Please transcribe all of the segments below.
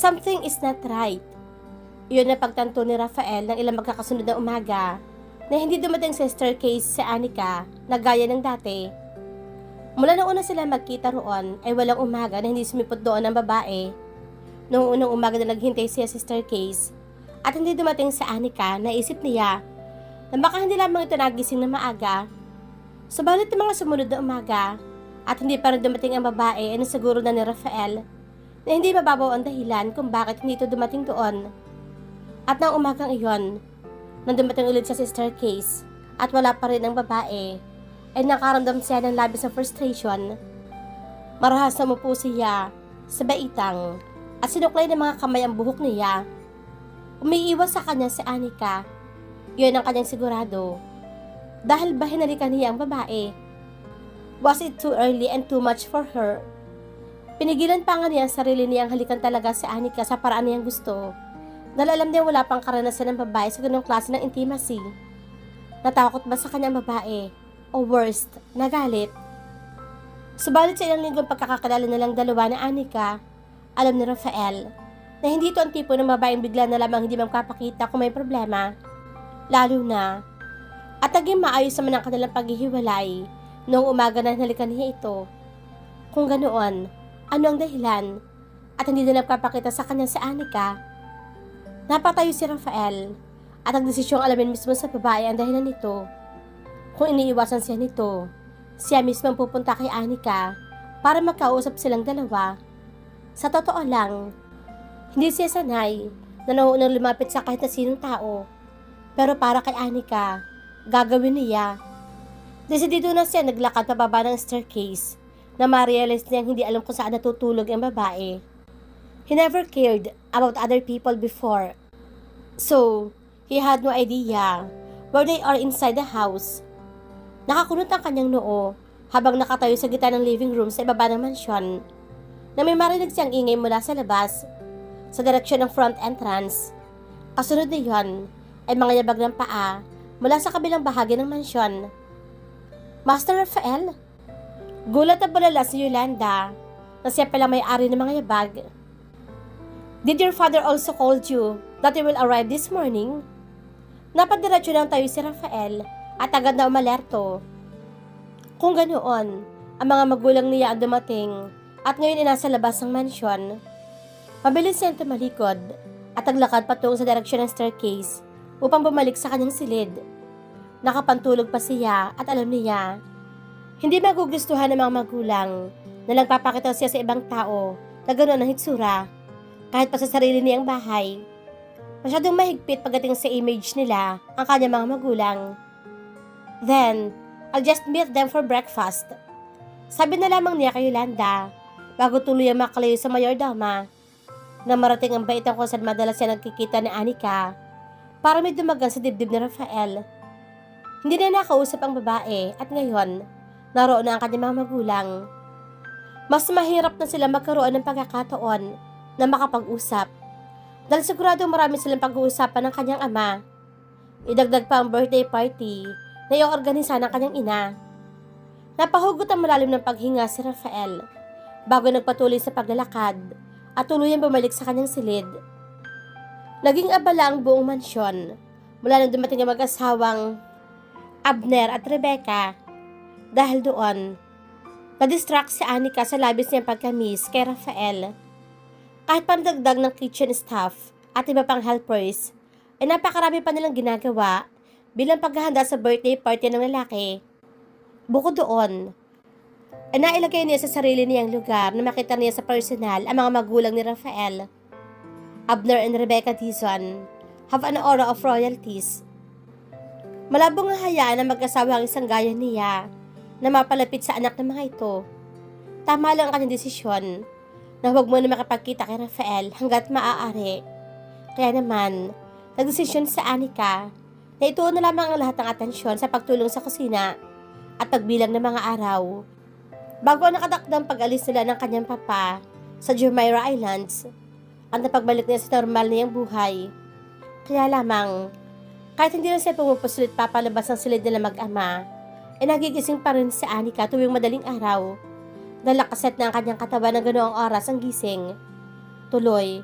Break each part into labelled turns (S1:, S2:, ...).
S1: Something is not right. Iyon na pagtanto ni Rafael ng ilang magkakasunod na umaga na hindi dumating sa staircase si Anika na gaya ng dati. Mula nung una sila magkita roon ay walang umaga na hindi sumipot doon ang babae. Noong unang umaga na naghintay siya sa staircase at hindi dumating si Anika, naisip niya na baka hindi lamang ito nagising na maaga. Subalit ng mga sumunod na umaga at hindi pa rin dumating ang babae ay nasiguro na ni Rafael na hindi mababaw ang dahilan kung bakit hindi ito dumating doon. At nang umagang iyon, nang dumating ulit siya sa staircase at wala pa rin ang babae, ay nakaramdam siya ng labis na frustration. Marahas na umupo siya sa baitang at sinuklay ng mga kamay ang buhok niya. Umiiwas sa kanya si Anika. Yun ang kanyang sigurado. Dahil ba hinalikan niya ang babae? Was it too early and too much for her? Pinigilan pa nga niya ang sarili niyang halikan talaga si Anika sa paraan niyang gusto. Dahil alam niya wala pang karanasan ng babae sa ganung klase ng intimacy. Natakot ba sa kanyang babae? O worst, nagalit? Subalit sa ilang linggong pagkakakilala nilang dalawa ni Anika, alam ni Rafael na hindi ito ang tipo ng babaeng bigla na lamang hindi magpapakita kung may problema. Lalo na, at naging maayos naman ang kanilang paghihiwalay noong umaga na hinalikan niya ito. Kung ganoon, ano ang dahilan at hindi na nagpapakita sa kanya si Anika? Napatayo si Rafael at nagdesisyong alamin mismo sa babae ang dahilan nito. Kung iniiwasan siya nito, siya mismo ang pupunta kay Anika para magkausap silang dalawa. Sa totoo lang, hindi siya sanay na nauunang lumapit sa kahit na sinong tao. Pero para kay Anika, gagawin niya. Desidido na siya naglakad pababa ng staircase na ma-realize niyang hindi alam kung saan natutulog ang babae. He never cared about other people before. So, he had no idea where they are inside the house. Nakakunot ang kanyang noo habang nakatayo sa gitna ng living room sa ibaba ng mansyon na may marinig siyang ingay mula sa labas sa direksyon ng front entrance. Kasunod na yon ay mga yabag ng paa mula sa kabilang bahagi ng mansyon. Master Rafael? Gulat na balala si Yolanda na siya pala may-ari ng mga yabag. Did your father also called you that he will arrive this morning? Napadiretso lang tayo si Rafael at agad na umalerto. Kung ganoon, ang mga magulang niya ang dumating at ngayon ay nasa labas ng mansyon. Mabilis siya tumalikod at naglakad patungo sa direksyon ng staircase upang bumalik sa kanyang silid. Nakapantulog pa siya at alam niya, hindi magugustuhan ng mga magulang na nagpapakita siya sa ibang tao na ganoon ang hitsura kahit pa sa sarili niyang bahay. Masyadong mahigpit pagdating sa image nila ang kanyang mga magulang. Then, I'll just meet them for breakfast. Sabi na lamang niya kay Yolanda bago tuloy ang makalayo sa mayordoma na marating ang baitang kung saan madalas siya nagkikita ni Anika para may dumagan sa dibdib ni Rafael. Hindi na nakausap ang babae at ngayon, naroon na ang kanyang mga magulang. Mas mahirap na sila magkaroon ng pagkakataon na makapag-usap dahil sigurado marami silang pag-uusapan ng kanyang ama. Idagdag pa ang birthday party na i-organisa ng kanyang ina. Napahugot ang malalim ng paghinga si Rafael bago nagpatuloy sa paglalakad at tuluyang bumalik sa kanyang silid. Naging abala ang buong mansyon mula nang dumating ang mag-asawang Abner at Rebecca. Dahil doon, na-distract si Anika sa labis niyang pagkamis kay Rafael. Kahit pandagdag ng kitchen staff at iba pang helpers, ay napakarami pa nilang ginagawa bilang paghahanda sa birthday party ng lalaki. Bukod doon, ay nailagay niya sa sarili niyang lugar na makita niya sa personal ang mga magulang ni Rafael. Abner and Rebecca Dizon have an aura of royalties. Malabong ang hayaan na mag-asawa ang isang gaya niya na mapalapit sa anak ng mga ito. Tama lang ang kanyang desisyon na huwag mo na makapagkita kay Rafael hanggat maaari. Kaya naman, nagdesisyon sa Anika na ituon na lamang ang lahat ng atensyon sa pagtulong sa kusina at pagbilang ng mga araw bago ang nakatakdang pag-alis nila ng kanyang papa sa Jumeirah Islands at napagbalik niya sa normal niyang buhay. Kaya lamang, kahit hindi na siya pumupusulit papalabas ng silid nila mag-ama, ay nagigising pa rin si Anika tuwing madaling araw dahil nakaset na ang kanyang katawan ng ganoong oras ang gising. Tuloy,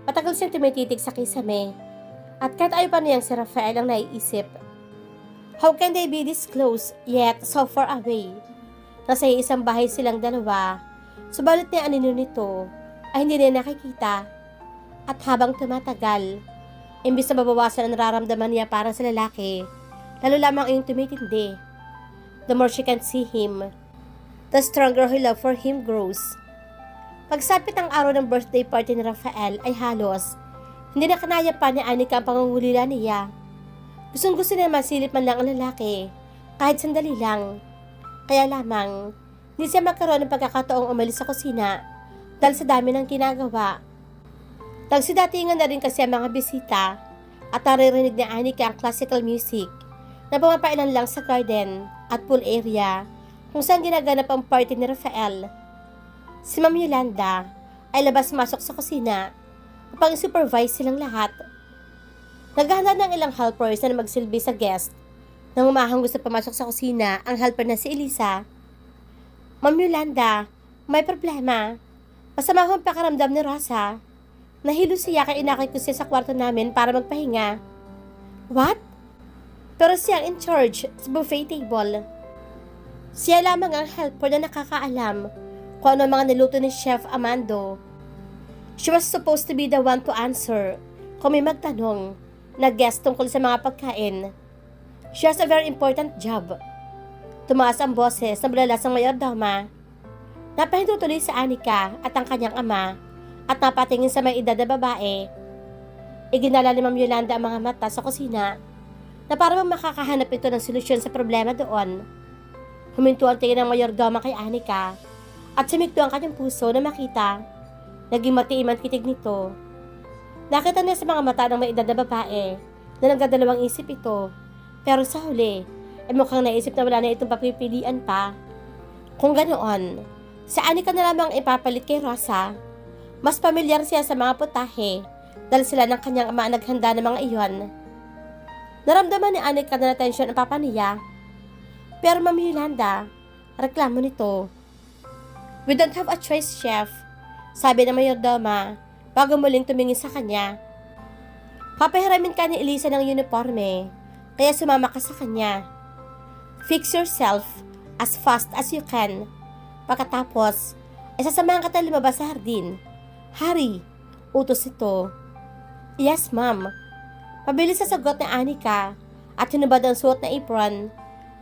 S1: Matagal siyang tumititig sa kisame. At kahit ayaw pa niyang si Rafael ang naiisip. How can they be this close, yet so far away? Nasa isang bahay silang dalawa, subalit ni anino nito ay hindi niya nakikita. At habang tumatagal, imbis na mabawasan ang nararamdaman niya para sa lalaki, lalo lamang iyong tumitindi. The more she can see him, the stronger her love for him grows. Pagsapit ang araw ng birthday party ni Rafael ay halos, hindi na kanaya pa ni Anika ang pangungulila niya. Gustong-gusto niya masilip man lang ang lalaki, kahit sandali lang. Kaya lamang, hindi siya magkaroon ng pagkakataong umalis sa kusina dahil sa dami ng ginagawa. Nagsidatingan na rin kasi ang mga bisita at naririnig ni Anika ang classical music na pumapailan lang sa garden at pool area kung saan ginaganap ang party ni Rafael. Si Ma'am Yolanda ay labas-masok sa kusina upang supervise silang lahat. Naghahanda ng ilang helpers na magsilbi sa guest. Nang umahang gusto pumasok sa kusina ang helper na si Elisa. Ma'am Yolanda, may problema. Masama ang pakaramdam ni Rosa. Nahilo siya kaya inakit ko siya sa kwarto namin para magpahinga. What? Pero siya ang in charge sa buffet table. Siya lamang ang helper na nakakaalam kung ano ang mga niluto ni Chef Amando. She was supposed to be the one to answer kung may magtanong na guest tungkol sa mga pagkain. She has a very important job. Tumaas ang boses ng malalasang mayordoma. Napahinto tuloy sa Anika at ang kanyang ama at napatingin sa may edad na babae. Iginala ni Ma'am Yolanda ang mga mata sa kusina na para bang makakahanap ito ng solusyon sa problema doon. Huminto ang tingin ng mayordoma kay Anika at sumigto ang kanyang puso na makita. Naging matiim ang titig nito. Nakita niya sa mga mata ng may edad na babae na nagdadalawang isip ito. Pero sa huli, ay mukhang naisip na wala na itong papipilian pa. Kung ganoon, sa Anika na lamang ipapalit kay Rosa. Mas pamilyar siya sa mga putahe dahil sila ng kanyang ama naghanda ng mga iyon. Naramdaman ni Anika na natensyon ang papa niya. Pero Ma'am Yolanda, reklamo nito. We don't have a choice, Chef, sabi ng mayordoma bago muling tumingin sa kanya. Papahiramin ka ni Elisa ng uniforme, kaya sumama ka sa kanya. Fix yourself as fast as you can. Pagkatapos, ay sasamahan ka tayo lumabas sa hardin. Hurry, utos ito. Yes, ma'am. Pabilis sa sagot ni Anika at hinubad ang suot na apron.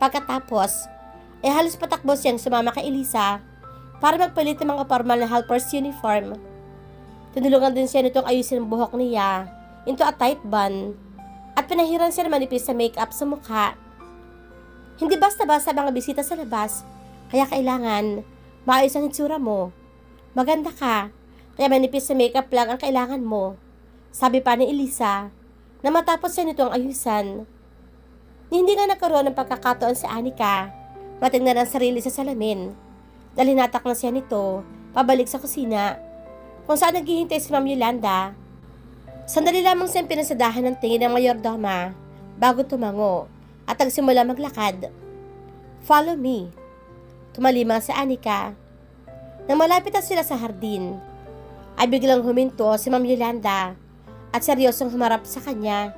S1: Pagkatapos, ay halos patakbo siyang sumama kay Elisa para magpalit ng mga formal na helper's uniform. Tinulungan din siya nitong ayusin ang buhok niya into a tight bun at pinahiran siya ng manipis na makeup sa mukha. Hindi basta-basta mga bisita sa labas, kaya kailangan maayos ang itsura mo. Maganda ka, kaya manipis na makeup lang ang kailangan mo, sabi pa ni Elisa na matapos siya nitong ayusan. Hindi nga nagkaroon ng pagkakataon sa Anika matingnan ang sarili sa salamin. Dahil hinatak na siya nito, pabalik sa kusina, kung saan naghihintay si Ma'am Yolanda. Sandali lamang siyang pinasadahan ng tingin ng mayordoma bago tumango at nagsimula maglakad. Follow me. Tumalima si Anika. Nang malapit na sila sa hardin, ay biglang huminto si Ma'am Yolanda at seryosong humarap sa kanya.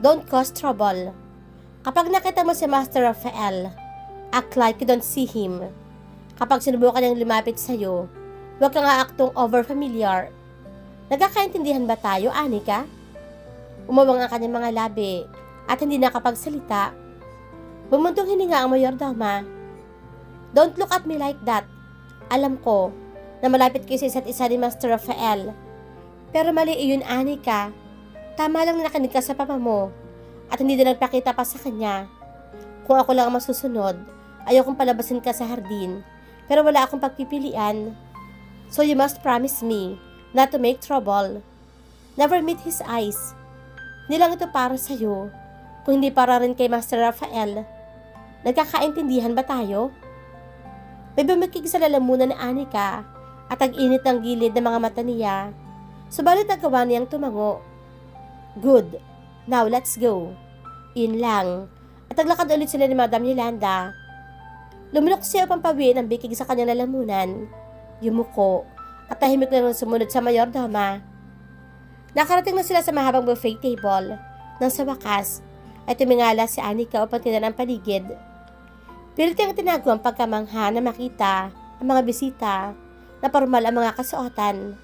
S1: Don't cause trouble. Kapag nakita mo si Master Rafael, act like you don't see him. Kapag sinubukan niyang lumapit sa'yo, huwag kang aaktong over-familiar. Nagkakaintindihan ba tayo, Anika? Umawang ang kanyang mga labi at hindi nakapagsalita. Bumuntong hininga ang mayordoma. Don't look at me like that. Alam ko na malapit kayo sa isa't isa ni Master Rafael. Pero mali iyon, Anika. Tama lang na nakinig ka sa papa mo at hindi na nagpakita pa sa kanya. Kung ako lang ang masusunod, ayokong palabasin ka sa hardin. Pero wala akong pagpipilian. So you must promise me not to make trouble. Never meet his eyes. Hindi lang ito para sa'yo, kung hindi para rin kay Master Rafael. Nagkakaintindihan ba tayo? May bumikig sa lalamunan ni Anika at ang-init ng gilid ng mga mata niya. Subalit nagawa niyang tumango. Good. Now let's go. Yun lang. At naglakad ulit sila ni Madam Yolanda. Lumulok siya upang pawiin ang bikig sa kanyang lalamunan. Yumuko at tahimik lang sumunod sa mayordoma. Nakarating na sila sa mahabang buffet table nang sa wakas ay tumingala si Anika upang tingnan ang paligid. Pilit niyang tinago ang pagkamangha na makita ang mga bisita na formal ang mga kasuotan.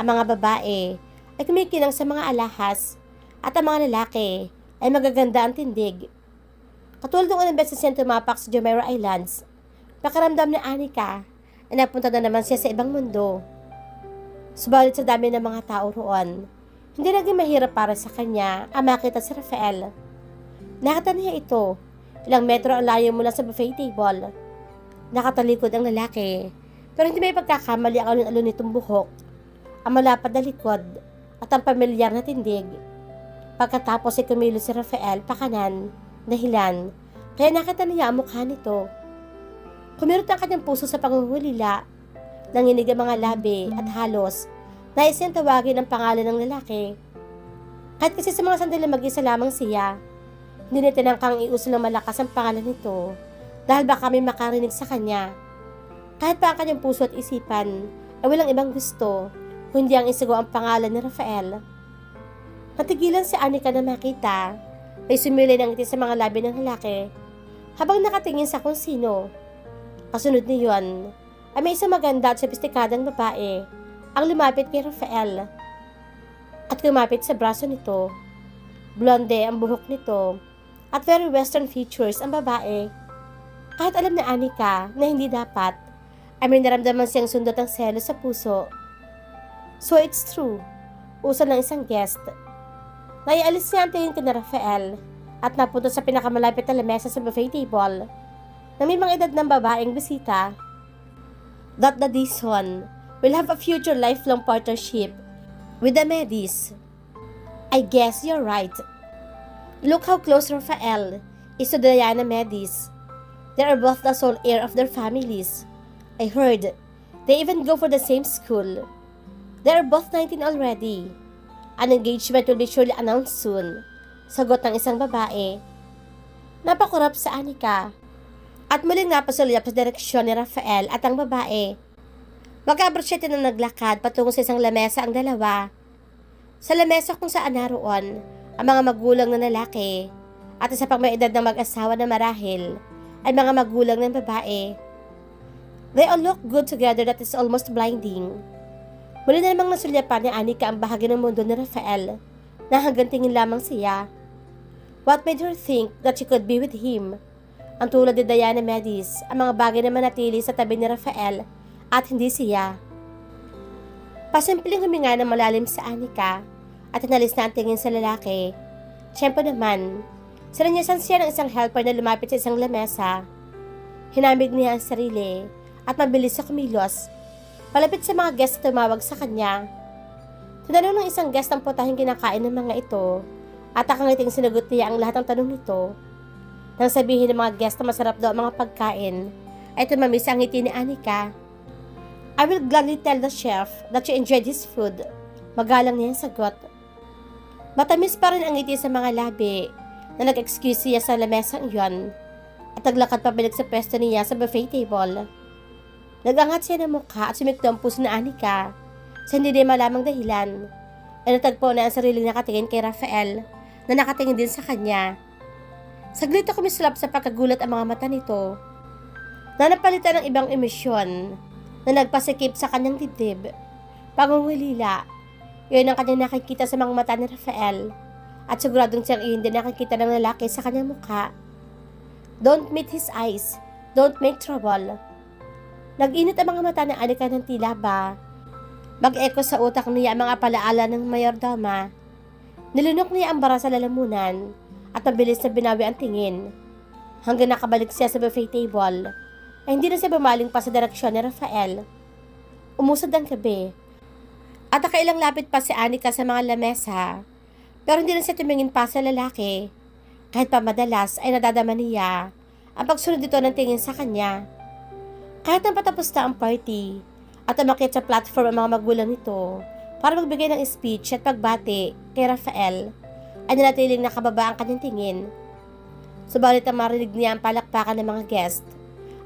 S1: Ang mga babae ay kumikinang sa mga alahas at ang mga lalaki ay magaganda ang tindig. Katulad ng unang beses siyang tumapak sa Jumeirah Islands, pakiramdam ni Anika ay napunta na naman siya sa ibang mundo. Subalit sa dami ng mga tao roon, hindi naging mahirap para sa kanya ang makita si Rafael. Nakita niya ito, ilang metro ang layo mula sa buffet table. Nakatalikod ang lalaki, pero hindi may pagkakamali ang alun-alun nitong buhok, ang malapad na likod at ang pamilyar na tindig. Pagkatapos ay kumilos si Rafael pakanan, dahilan, kaya nakita niya ang mukha nito. Kumirot ang kanyang puso sa pangungulila, nanginig ang mga labi at halos nais niyang tawagin ang pangalan ng lalaki. Kahit kasi sa mga sandali mag-isa lamang siya, hindi niya tinangkang iuso ng malakas ang pangalan nito dahil baka may makarinig sa kanya. Kahit pa ang kanyang puso at isipan ay walang ibang gusto kundi ang isigaw ang pangalan ni Rafael. Natigilan si Anika na makita ay sumilay ng ngiti sa mga labi ng lalaki habang nakatingin sa kung sino. Kasunod niyon ay may isang maganda at sopistikadang babae ang lumapit kay Rafael at kumapit sa braso nito. Blonde ang buhok nito at very western features ang babae. Kahit alam ni Anika na hindi dapat, ay may naramdaman siyang sundot ng selos sa puso. So it's true, uso ng isang guest. Naialis niya ang tingin kina Rafael at napunta sa pinakamalapit na lamesa sa buffet table na may mga edad ng babaeng bisita. That this one will have a future lifelong partnership with the Medis. I guess you're right. Look how close Rafael is to Diana Medis. They are both the sole heir of their families. I heard they even go for the same school. They are both 19 already. An engagement will be surely announced soon. Sagot ng isang babae. Napakurap sa Anika at muling napasulyap sa direksyon ni Rafael at ang babae. Magka-abrosyete na naglakad patungo sa isang lamesa ang dalawa. Sa lamesa kung saan naroon ang mga magulang na lalaki at isa pang may edad ng mag-asawa na marahil ay mga magulang ng babae. They all look good together that is almost blinding. Muli na namang nasulyapan ni Anika ang bahagi ng mundo ni Rafael na hanggang tingin lamang siya. What made her think that she could be with him? Ang tulad ni Diana Medis, ang mga bagay na manatili sa tabi ni Rafael at hindi siya. Pasimpleng huminga ng malalim sa Anika at inalis na ang tingin sa lalaki. Tiyempo naman, sinanyasan siya ng isang helper na lumapit sa isang lamesa. Hinamig niya ang sarili at mabilis sa kumilos. Palapit sa mga guest na tumawag sa kanya. Tinanong ng isang guest ang putahing kinakain ng mga ito at nakangiting sinagot niya ang lahat ng tanong nito. Nang sabihin ng mga guest na masarap daw ang mga pagkain, ay tumamis ang ngiti ni Anika. I will gladly tell the chef that you enjoyed his food. Magalang niya ang sagot. Matamis pa rin ang ngiti sa mga labi na nag-excuse siya sa lamesang iyon at naglakad pabalik sa pwesto niya sa buffet table. Nagangat siya ng mukha at sumikto ang puso na Anika sa hindi din malamang dahilan. Ay natagpo na ang sariling nakatingin kay Rafael na nakatingin din sa kanya. Saglit na kumislap sa pagkagulat ang mga mata nito na napalitan ng ibang emosyon na nagpasikip sa kanyang dibdib. Pangungulila, yun ang kanyang nakikita sa mga mata ni Rafael at siguradong siyang iyon din nakikita ng lalaki sa kanyang mukha. Don't meet his eyes, don't make trouble. Nag-init ang mga mata ng Anika ng tila ba mag-echo sa utak niya ang mga palaala ng mayordoma. Nilunok niya ang bara sa lalamunan at mabilis na binawi ang tingin. Hanggang nakabalik siya sa buffet table ay hindi na siya bumaling pa sa direksyon ni Rafael. Umusad ang gabi at nakailang lapit pa si Anika sa mga lamesa pero hindi na siya tumingin pa sa lalaki. Kahit pa madalas ay nadadama niya ang pagsunod dito ng tingin sa kanya. Kahit nang patapos na ang party at umakyat sa platform ang mga magulang nito para magbigay ng speech at pagbati kay Rafael, ay nanatiling nakababa ang kanyang tingin. Subalit ang marinig niya ang palakpakan ng mga guest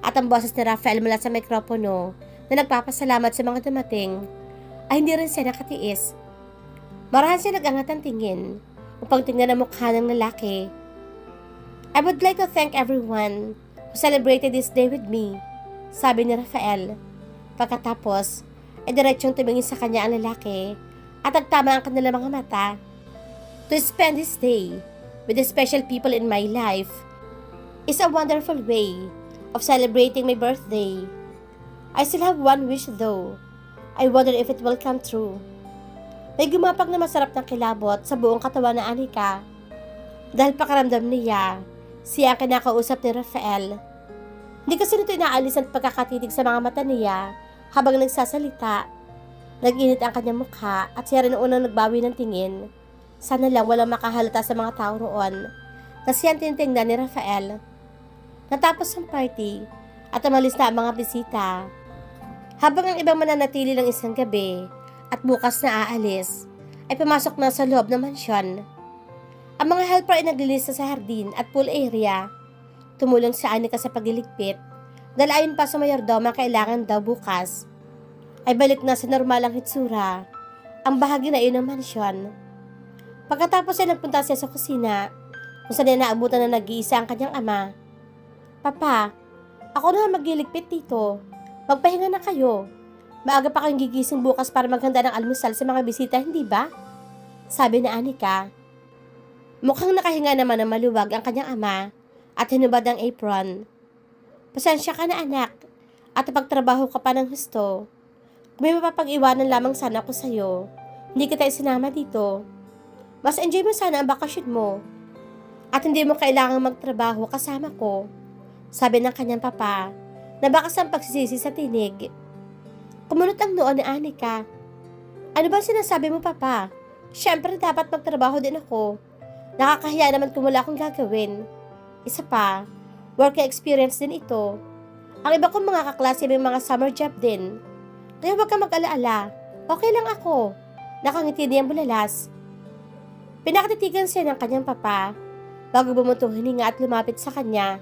S1: at ang boses ni Rafael mula sa mikropono na nagpapasalamat sa mga dumating, ay hindi rin siya nakatiis. Marahan siya nag-angat ang tingin upang tingnan ang mukha ng lalaki. I would like to thank everyone who celebrated this day with me, sabi ni Rafael. Pagkatapos, ay diretsyong tumingin sa kanya ang lalaki at nagtama ang kanilang mga mata. To spend this day with the special people in my life is a wonderful way of celebrating my birthday. I still have one wish though. I wonder if it will come true. May gumapag na masarap ng kilabot sa buong katawan na Anika. Dahil pakaramdam niya, siya ang kinakausap ni Rafael. Hindi kasi nito inaalis ang pagkakatitig sa mga mata niya habang nagsasalita. Nag-init ang kanyang mukha at siya rin unang nagbawi ng tingin. Sana lang walang makahalata sa mga tao roon na siya ang tinitingnan ni Rafael. Natapos ang party at umalis na ang mga bisita. Habang ang ibang mananatili lang isang gabi at bukas na aalis, ay pumasok na sa loob ng mansyon. Ang mga helper ay naglilista sa hardin at pool area. Tumulong si Anika sa pagliligpit dahil ayon pa sa mayordoma kailangan daw bukas ay balik na sa normal ang hitsura ang bahagi na iyon ng mansyon. Pagkatapos ay nagpunta siya sa kusina kung saan niya naabutan na nag-iisa ang kanyang ama. Papa, ako na magliligpit dito. Magpahinga na kayo. Maaga pa kayong gigising bukas para maghanda ng almusal sa mga bisita, hindi ba? Sabi ni Anika. Mukhang nakahinga naman ng maluwag ang kanyang ama at hinubad ang apron. Pasensya ka na anak at pagtrabaho ka pa ng husto. Kung may mapapag-iwanan lamang sana ako sa'yo, hindi kita isinama dito. Mas enjoy mo sana ang bakasyon mo at hindi mo kailangang magtrabaho kasama ko. Sabi ng kanyang papa na bakas ang pagsisisi sa tinig. Kumunot ang noo ni Anika. Ano ba sinasabi mo, Papa? Siyempre, dapat magtrabaho din ako. Nakakahiya naman kung wala akong gagawin. Isa pa, work experience din ito. Ang iba kong mga kaklase may mga summer job din. Kaya huwag kang mag-alaala. Okay lang ako. Nakangiti niyang bulalas. Pinakatitigan siya ng kanyang papa bago bumutong hininga at lumapit sa kanya.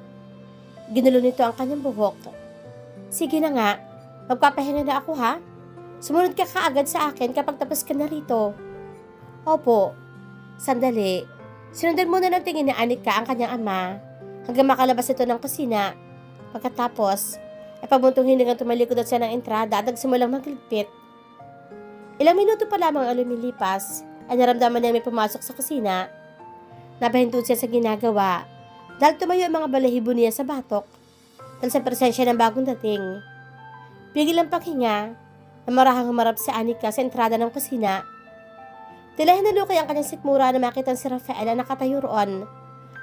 S1: Ginulo nito ang kanyang buhok. Sige na nga. Magpapahinga na ako ha? Sumunod ka kaagad sa akin kapag tapos ka na rito. Opo. Sandali. Sinundan muna ng tingin ni Anika ang kanyang ama hanggang makalabas ito ng kusina. Pagkatapos, ay pabuntong hiningang tumalikod at siya ng entrada at nagsimulang magligpit. Ilang minuto pa lamang ang lumilipas ay naramdaman niya may pumasok sa kusina. Napahintod siya sa ginagawa dahil tumayo ang mga balahibo niya sa batok dahil sa presensya ng bagong dating. Pigil ang paghinga na marahang humarap si Anika sa entrada ng kusina. Tila hinalukay ang kanyang sikmura na makitang si Rafael na nakatayo roon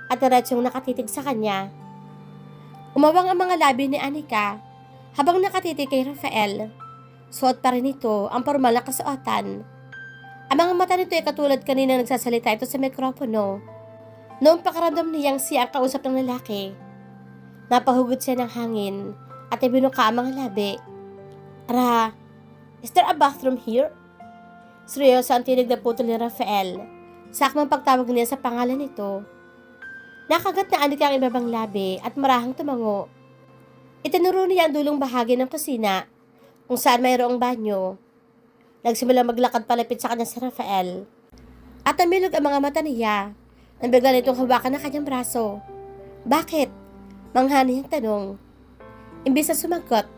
S1: at diretsyong nakatitig sa kanya. Umawang ang mga labi ni Anika habang nakatitig kay Rafael. Suot pa rin ito ang formal na kasuotan. Ang mga mata nito ay katulad kanina nagsasalita ito sa mikropono. Noong pakaramdam niyang siya ang kausap ng lalaki, napahugot siya ng hangin at ibinuka ang mga labi. Is there a bathroom here? Seryoso ang tinig na putol ni Rafael. Sakmang pagtawag niya sa pangalan nito. Nakagat na Anika ang ibabang labi at marahang tumango. Itinuro niya ang dulong bahagi ng kusina kung saan mayroong banyo. Nagsimula maglakad palapit sa kanya si Rafael. At namilog ang mga mata niya nang bigla nitong hawakan ng kanyang braso. Bakit? Manghani ang tanong. Imbis na sumagot,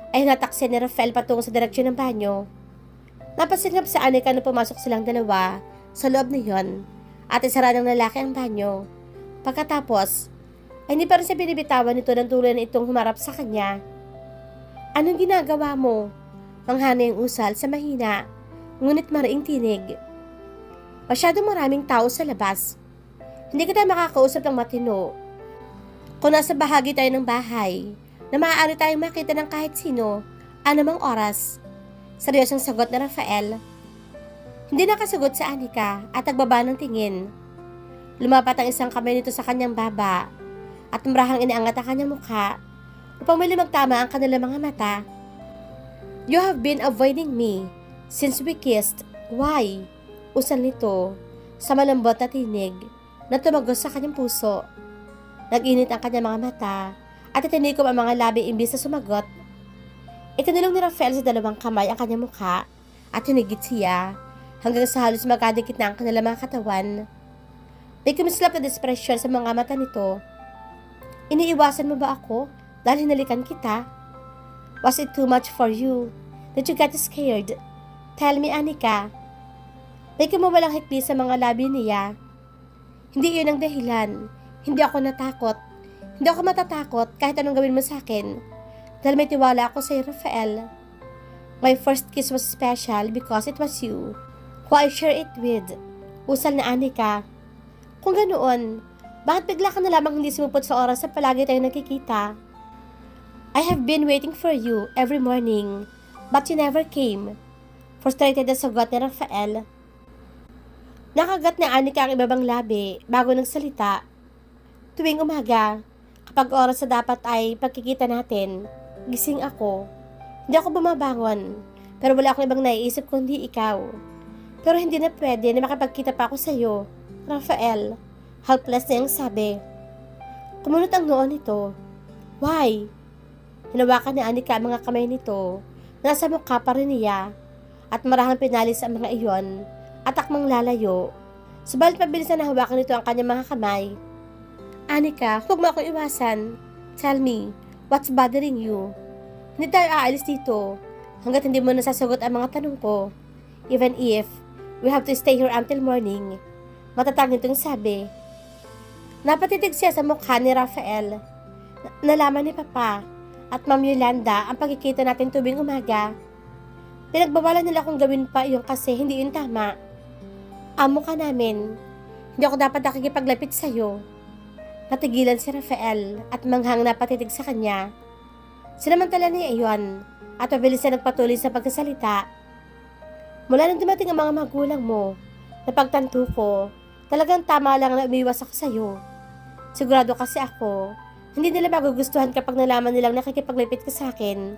S1: ay nataksin ni Rafael patungo sa direksyon ng banyo. Napasinghap sa Anika na pumasok silang dalawa sa loob na yon at isara ng lalaki ang banyo. Pagkatapos, ay hindi pa rin siya binibitawan nito ng tuloy na itong humarap sa kanya. Anong ginagawa mo? Manghani ang usal sa mahina, ngunit mariing tinig. Masyadong maraming tao sa labas. Hindi kita makakausap ng matino. Kung nasa bahagi tayo ng bahay, na maaari tayong makita ng kahit sino, anumang oras. Seryosong sagot na Rafael. Hindi nakasagot sa Anika at nagbaba ng tingin. Lumapat ang isang kamay nito sa kanyang baba at marahang inaangat ang kanyang mukha upang may magtama ang kanilang mga mata. You have been avoiding me since we kissed. Why? Usal nito sa malambot na tinig na tumagos sa kanyang puso. Nag-init ang kanyang mga mata at itinikom ang mga labi imbis na sumagot. Itinulong ni Rafael sa dalawang kamay ang kanyang mukha at hinigit siya hanggang sa halos magkadikit na ang kanilang mga katawan. May kumislap na despresyon sa mga mata nito. Iniiwasan mo ba ako dahil hinalikan kita? Was it too much for you? Did you get scared? Tell me, Anika. May kumawalang hikbi sa mga labi niya. Hindi yun ang dahilan. Hindi ako natakot. Hindi ako matatakot kahit anong gawin mo sa akin. Dahil may tiwala ako sa Rafael. My first kiss was special because it was you who I share it with. Usal na Anika. Kung ganoon, bakit bigla ka na lamang hindi sumupot sa oras sa palagi tayong nakikita? I have been waiting for you every morning, but you never came. Frustrated na sagot ni Rafael. Nakagat ni Anika ang ibabang labi bago nagsalita. Tuwing umaga, kapag oras na dapat ay pagkikita natin, gising ako. Hindi ako bumabangon, pero wala akong ibang naiisip kundi ikaw. Pero hindi na pwede na makipagkita pa ako sa iyo. Rafael, helpless na yung sabi. Kumunot ang noon nito. Why? Hinawakan ni Anika ang mga kamay nito. Nasa mukha pa rin niya. At marahang pinalis ang mga iyon at akmang lalayo. Subalit mabilis na nahawakan nito ang kanyang mga kamay. Anika, huwag mo akong iwasan. Tell me, what's bothering you? Hindi tayo aalis dito hanggat hindi mo nasasagot ang mga tanong ko. Even if we have to stay here until morning. Matatag nitong sabi. Napatitig siya sa mukha ni Rafael. Nalaman ni Papa at Ma'am Yolanda ang pagkikita natin tuwing umaga. Pinagbawalan nila kung gawin pa iyon kasi hindi yun tama. Amo ka namin. Hindi ako dapat nakikipaglapit sa'yo. Natigilan si Rafael at manghang napatitig sa kanya. Sinamantala niya iyon at mabilis na nagpatuloy sa pagkasalita. Mula nang dumating ang mga magulang mo, napagtanto ko, talagang tama lang na umiwas ako sa'yo. Sigurado kasi ako, hindi nila magugustuhan kapag nalaman nilang nakikipaglapit ka sa akin.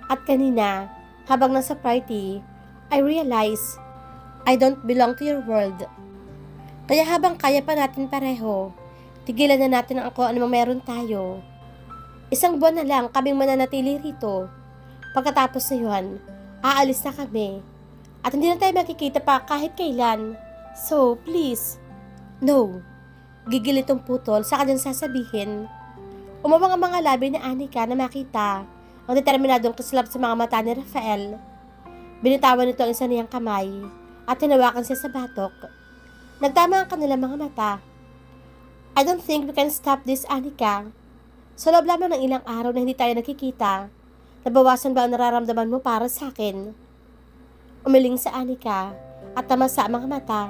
S1: At kanina, habang nasa party, I realize I don't belong to your world. Kaya habang kaya pa natin pareho, tigilan na natin ang kung anumang meron tayo. 1 buwan na lang kaming mananatili rito. Pagkatapos na yun, aalis na kami. At hindi na tayo makikita pa kahit kailan. So, please. No. Gigil itong putol sa kanyang sasabihin. Umawang ang mga labi ni Anika na makita ang determinadong kislap sa mga mata ni Rafael. Binitawan nito ang isa niyang kamay at hinawakan siya sa batok. Nagtama ang kanilang mga mata. I don't think we can stop this, Anika. Sa loob lamang ng ilang araw na hindi tayo nakikita, nabawasan ba ang nararamdaman mo para sa akin? Umiling sa Anika at tamasa ang mga mata.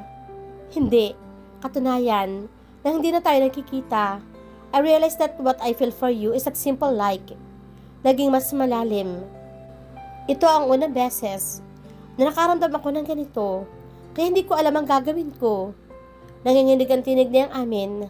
S1: Hindi. Katunayan, na hindi na tayo nakikita, I realized that what I feel for you is not simple like. Naging mas malalim. Ito ang unang beses na nakaramdam ako ng ganito, kaya hindi ko alam ang gagawin ko. Nanginginig ang tinig niyang amin.